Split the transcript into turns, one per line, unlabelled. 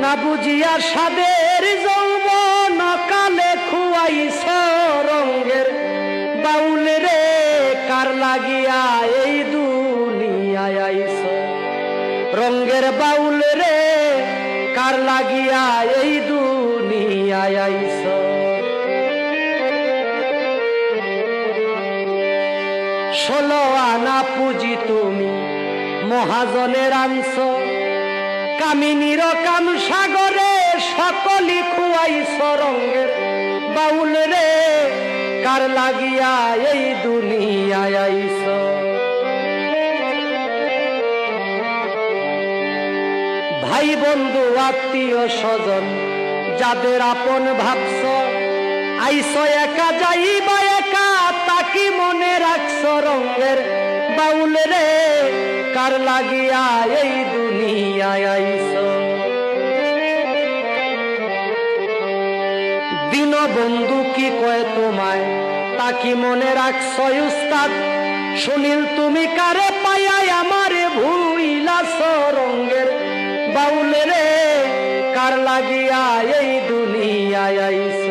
না বুঝিয়া সাদের যৌবন কালে খুয়াইছ রঙ্গের বাউল রে কার লাগিয়া এই দুনিয়ায় আইছ রঙ্গের বাউল রে কার লাগিয়া এই দুনিয়ায় আইছ 16 আনা পুঁজি তুমি মহাজনের আনছ কামিনীর কাম সাগরে সকলি খুয়াইছ রঙ্গের বাউল রে কার লাগিয়া এই দুনিয়ায় আইছ ভাই বন্ধু আত্মীয় স্বজন যাদের আপন ভাবছ আইছ একা যাইবা একা তাকি মনে রাখছ রঙ্গের বাউল রে কার লাগিয়া এই দুনিয়ায় আইছ দিন বন্ধু কি কয় তোমায় তাকি মনে রাখছ উস্তাদ সুনীল তুমি কারে পাইয়াই আমারে ভুইলাছ রঙ্গের বাউল রে কার লাগিয়া এই দুনিয়ায় আইছ